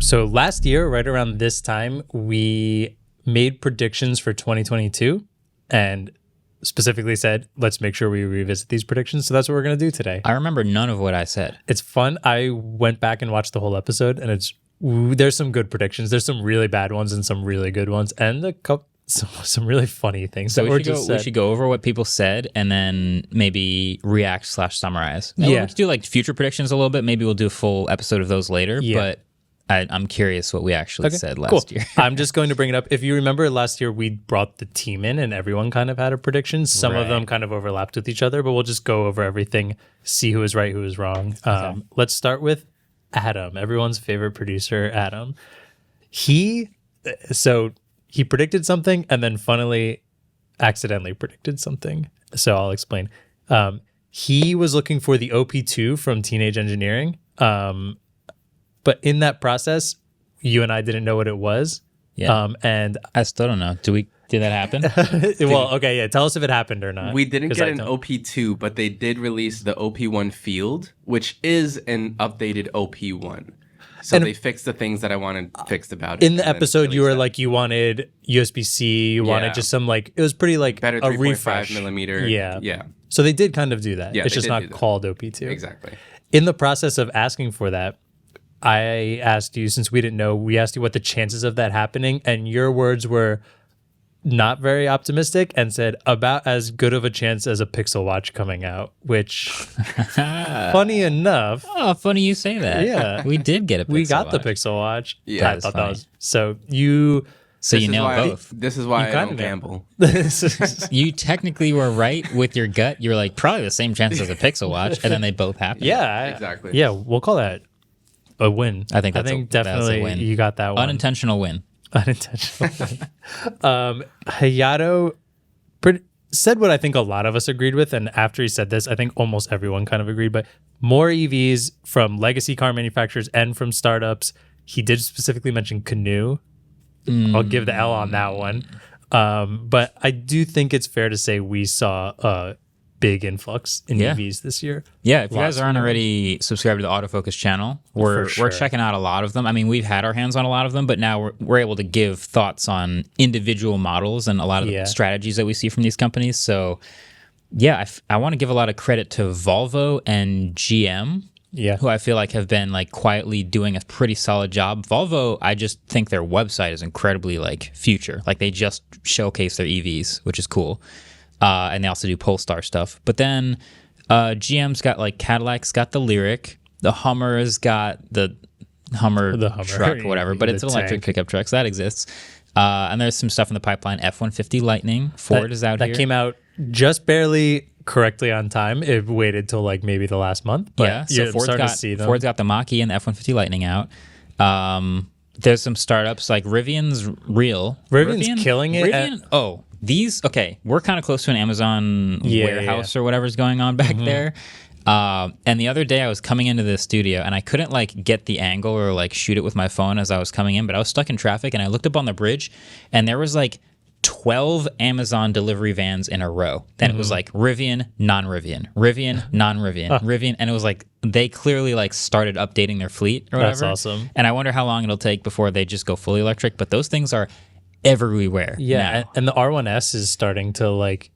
So last year, right around this time, we made predictions for 2022 and specifically said, let's make sure we revisit these predictions. So that's what we're going to do today. I remember none of what I said. It's fun. I went back and watched the whole episode, and there's some good predictions. There's some really bad ones and some really good ones, and some really funny things. So we should go over what people said and then maybe react/summarize. We could do like future predictions a little bit. Maybe we'll do a full episode of those later. Yeah. But I'm curious what we actually said last year. I'm just going to bring it up. If you remember last year, we brought the team in and everyone kind of had a prediction. Some of them kind of overlapped with each other, but we'll just go over everything, see who is right, who is wrong. Okay. Let's start with Adam, everyone's favorite producer, Adam. He predicted something and then funnily accidentally predicted something. So I'll explain. He was looking for the OP2 from Teenage Engineering. But in that process, you and I didn't know what it was. Yeah. And I still don't know. Did that happen? Well, okay, yeah. Tell us if it happened or not. We didn't get an OP2, but they did release the OP1 field, which is an updated OP1. So they fixed the things that I wanted fixed about it. In the episode, you were like, you wanted USB-C, you wanted just some like, it was pretty like better a refresh. 3.5 millimeter. Yeah. So they did kind of do that. Yeah, it's just not called OP2. Exactly. In the process of asking for that, I asked you, since we didn't know, we asked you what the chances of that happening, and your words were not very optimistic and said about as good of a chance as a Pixel Watch coming out, which, funny enough. Oh, funny you say that. Yeah. We did get a Pixel Watch. We got the Pixel Watch. Yeah, I thought that was, so you... So you nailed both. This is why I don't gamble. You technically were right with your gut. You were like, probably the same chance as a Pixel Watch, and then they both happened. Yeah. Exactly. Yeah, we'll call that a win. I think definitely that's a win. You got that one. Unintentional win. Hayato said what I think a lot of us agreed with, and after he said this, I think almost everyone kind of agreed, but more EVs from legacy car manufacturers and from startups. He did specifically mention Canoe. I'll give the L on that one. But I do think it's fair to say we saw a big influx in EVs this year. Yeah, if you guys aren't already subscribed to the Autofocus channel, we're checking out a lot of them. I mean, we've had our hands on a lot of them, but now we're able to give thoughts on individual models and a lot of the strategies that we see from these companies. So, yeah, I want to give a lot of credit to Volvo and GM. Yeah, who I feel like have been like quietly doing a pretty solid job. Volvo, I just think their website is incredibly like future. Like they just showcase their EVs, which is cool. And they also do Polestar stuff. But then GM's got like Cadillac's got the Lyric. The Hummer's got the Hummer truck or whatever. But it's an electric pickup truck, so that exists. And there's some stuff in the pipeline. F-150 Lightning. Ford is out here. That came out just barely correctly on time. It waited till like maybe the last month. But yeah, so Ford's got the Mach-E and the F-150 Lightning out. There's some startups like Rivian's real. Rivian's killing it. We're kind of close to an Amazon warehouse or whatever's going on back there. And the other day I was coming into the studio and I couldn't like get the angle or like shoot it with my phone as I was coming in, but I was stuck in traffic and I looked up on the bridge and there was like 12 Amazon delivery vans in a row. Then it was like Rivian, non-Rivian, Rivian, non-Rivian, Rivian. And it was like, they clearly like started updating their fleet or whatever. That's awesome. And I wonder how long it'll take before they just go fully electric. But those things are everywhere. Yeah. And the R1S is starting to like,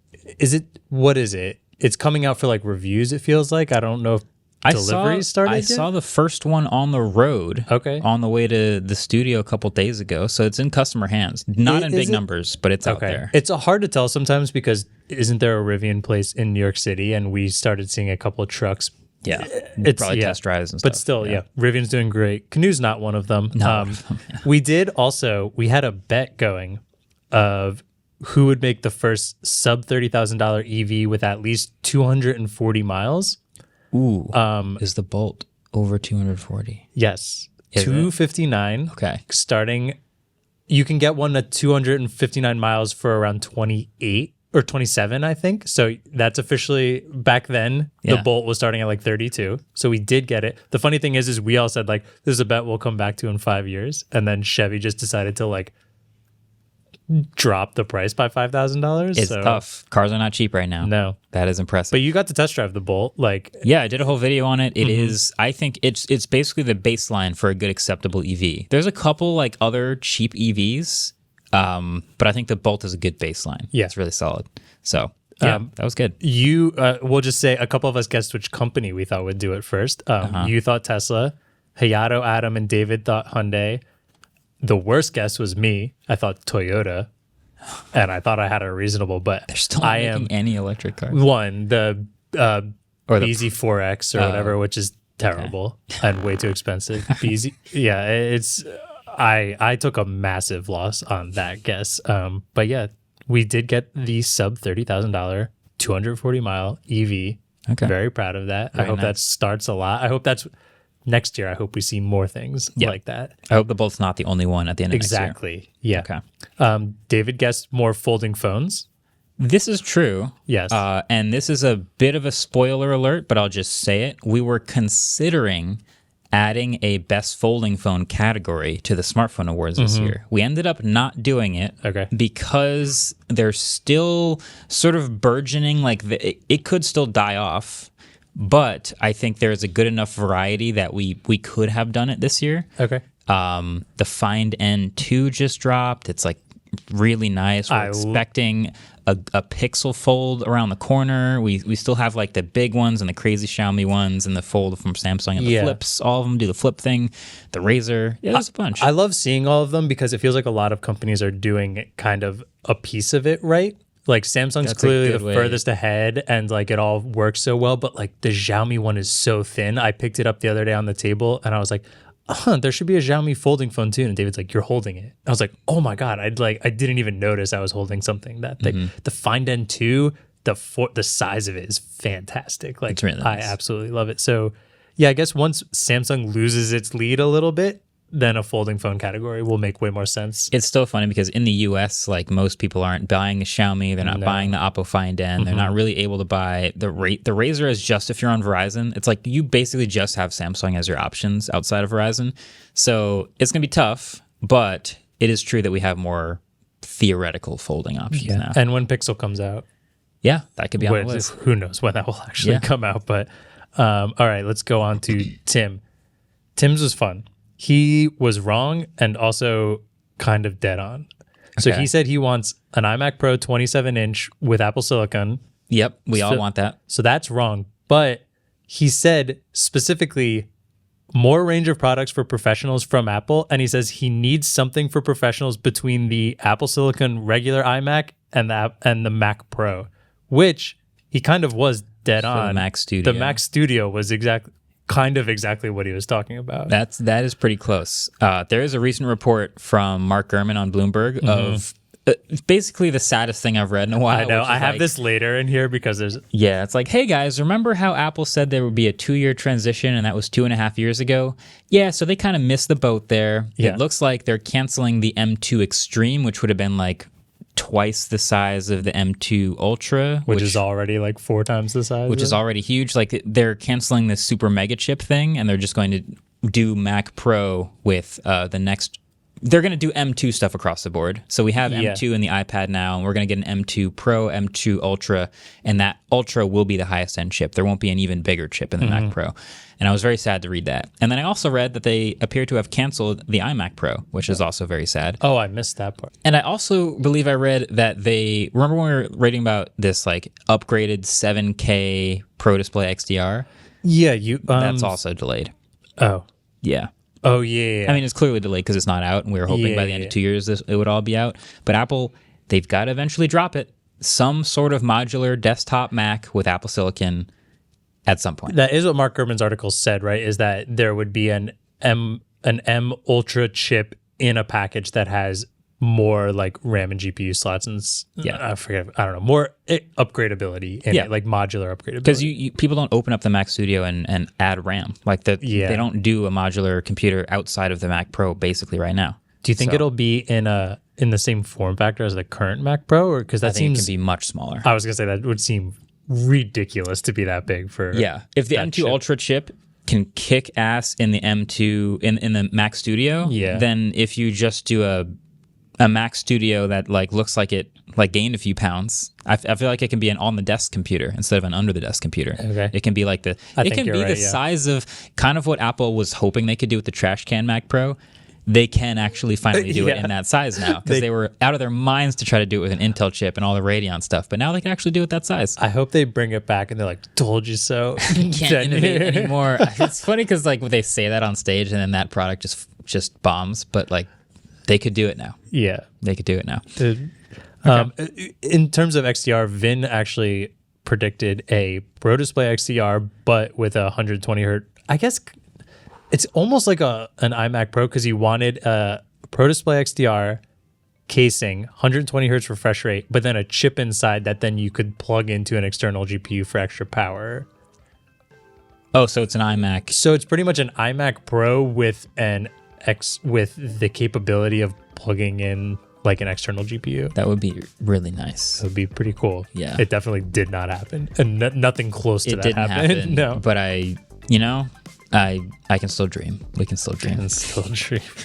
what is it? It's coming out for like reviews, it feels like. I don't know if deliveries started yet? Saw the first one on the road on the way to the studio a couple days ago. So it's in customer hands. Not in big numbers, but it's out there. It's hard to tell sometimes because isn't there a Rivian place in New York City? And we started seeing a couple of trucks. Yeah. It's probably test drives and stuff. But still, Rivian's doing great. Canoe's not one of them. We had a bet going of who would make the first sub $30,000 EV with at least 240 miles. Ooh, is the Bolt over 240? Yes. 259. Okay. Starting, you can get one at 259 miles for around 28 or 27, I think. So that's officially, back then, the Bolt was starting at like 32. So we did get it. The funny thing is we all said like, this is a bet we'll come back to in 5 years. And then Chevy just decided to like drop the price by $5,000. It's tough. Cars are not cheap right now. No. That is impressive. But you got to test drive the Bolt. Like, yeah, I did a whole video on it. It is, I think it's basically the baseline for a good acceptable EV. There's a couple like other cheap EVs, but I think the Bolt is a good baseline. Yeah. It's really solid. So yeah, that was good. We'll just say a couple of us guessed which company we thought would do it first. You thought Tesla. Hayato, Adam, and David thought Hyundai. The worst guess was me. I thought Toyota, and I thought I had a reasonable, but They're still not making any electric cars. The Or the BZ4X or whatever, which is terrible and way too expensive. BZ, yeah, it's I took a massive loss on that guess. But yeah, we did get the sub $30,000 240-mile EV. Okay, very proud of that. Very I hope nice. that starts a lot. I hope that's next year. I hope we see more things like that. I hope the Bolt's not the only one at the end of Exactly. Yeah. next year. Okay. David guessed more folding phones. This is true. Yes. And this is a bit of a spoiler alert, but I'll just say it. We were considering adding a best folding phone category to the smartphone awards this year. We ended up not doing it because they're still sort of burgeoning. Like it could still die off, but I think there's a good enough variety that we could have done it this year. Okay. The Find N2 just dropped. It's like really nice. We're expecting a Pixel Fold around the corner. We still have like the big ones and the crazy Xiaomi ones and the Fold from Samsung and the flips. All of them do the flip thing. The Razer. Yeah, there's a bunch. I love seeing all of them because it feels like a lot of companies are doing kind of a piece of it right. Like Samsung's clearly the furthest ahead and like it all works so well, but like the Xiaomi one is so thin. I picked it up the other day on the table and I was like, there should be a Xiaomi folding phone too. And David's like, you're holding it. I was like, oh my God. I didn't even notice I was holding something that thick. The Find N2, the size of it is fantastic. Like, it's really nice. I absolutely love it. So yeah, I guess once Samsung loses its lead a little bit, then a folding phone category will make way more sense. It's still funny because in the US, like most people aren't buying a Xiaomi, they're not buying the Oppo Find N, they're not really able to buy the Razer is just if you're on Verizon. It's like you basically just have Samsung as your options outside of Verizon. So it's gonna be tough, but it is true that we have more theoretical folding options now. And when Pixel comes out, that could be on the list. Who knows when that will actually come out? But all right, let's go on to Tim. Tim's was fun. He was wrong and also kind of dead on. So he said he wants an iMac Pro 27-inch with Apple Silicon. Yep, we all want that. So that's wrong. But he said specifically more range of products for professionals from Apple. And he says he needs something for professionals between the Apple Silicon regular iMac and the Mac Pro, which he kind of was dead on. The Mac Studio. The Mac Studio was exactly what he was talking about. That is pretty close. There is a recent report from Mark Gurman on Bloomberg of basically the saddest thing I've read in a while. I know. I have this later in here because there's... Yeah, it's like, hey guys, remember how Apple said there would be a 2-year transition and that was 2.5 years ago? Yeah, so they kind of missed the boat there. Yeah. It looks like they're canceling the M2 Extreme, which would have been like twice the size of the M2 Ultra, which is already like 4 times the size, which is already huge. Like they're canceling this super mega chip thing, and they're just going to do Mac Pro with the next. They're going to do M2 stuff across the board. So we have M2 in the iPad now, and we're going to get an M2 Pro, M2 Ultra, and that Ultra will be the highest end chip. There won't be an even bigger chip in the Mac Pro. And I was very sad to read that. And then I also read that they appear to have canceled the iMac Pro, which is also very sad. Oh, I missed that part. And I also believe I read that they, remember when we were reading about this like upgraded 7K Pro Display XDR? Yeah, that's also delayed. Oh. Yeah. Oh, yeah. I mean, it's clearly delayed because it's not out, and we were hoping by the end of 2 years it would all be out. But Apple, they've got to eventually drop it. Some sort of modular desktop Mac with Apple Silicon at some point. That is what Mark Gurman's article said, right? Is that there would be an M Ultra chip in a package that has more like RAM and GPU slots and I don't know, more upgradability in it, like modular upgradability. Because people don't open up the Mac Studio and add RAM. Like they don't do a modular computer outside of the Mac Pro basically right now. Do you think it'll be in the same form factor as the current Mac Pro, or because that seems it can be much smaller? I was gonna say that would seem ridiculous to be that big for if the M2 Ultra chip can kick ass in the M2 in the Mac Studio, then if you just do a a Mac Studio that like looks like it like gained a few pounds. I feel like it can be an on the desk computer instead of an under the desk computer. Okay. It can be like it can be the size of kind of what Apple was hoping they could do with the trash can Mac Pro. They can actually finally do it in that size now, because they were out of their minds to try to do it with an Intel chip and all the Radeon stuff. But now they can actually do it that size. I hope they bring it back and they're like, told you so. You can't innovate anymore. It's funny because like when they say that on stage and then that product just bombs, but like they could do it now. Yeah. They could do it now. In terms of XDR, Vin actually predicted a Pro Display XDR, but with a 120 hertz. I guess it's almost like an iMac Pro, because he wanted a Pro Display XDR casing, 120 hertz refresh rate, but then a chip inside that then you could plug into an external GPU for extra power. Oh, so it's an iMac. So it's pretty much an iMac Pro with with the capability of plugging in like an external GPU. That would be really nice. It would be pretty cool. Yeah. It definitely did not happen. And nothing close to it that didn't happened. happen. No. But I can still dream. We can still dream.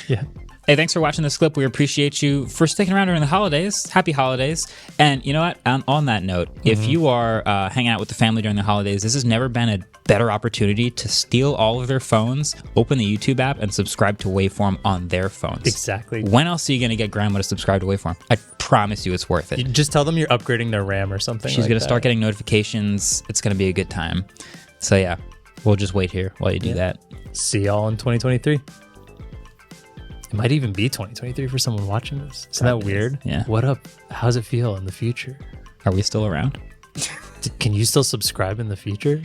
Yeah. Hey, thanks for watching this clip. We appreciate you for sticking around during the holidays. Happy holidays. And you know what? On that note, if you are hanging out with the family during the holidays, this has never been a better opportunity to steal all of their phones, open the YouTube app, and subscribe to Waveform on their phones. Exactly. When else are you going to get grandma to subscribe to Waveform? I promise you it's worth it. You just tell them you're upgrading their RAM or something. She's going to start getting notifications. It's going to be a good time. So yeah, we'll just wait here while you do that. See y'all in 2023. It might even be 2023 for someone watching this. Isn't that weird? Yeah. What up? How does it feel in the future? Are we still around? Can you still subscribe in the future?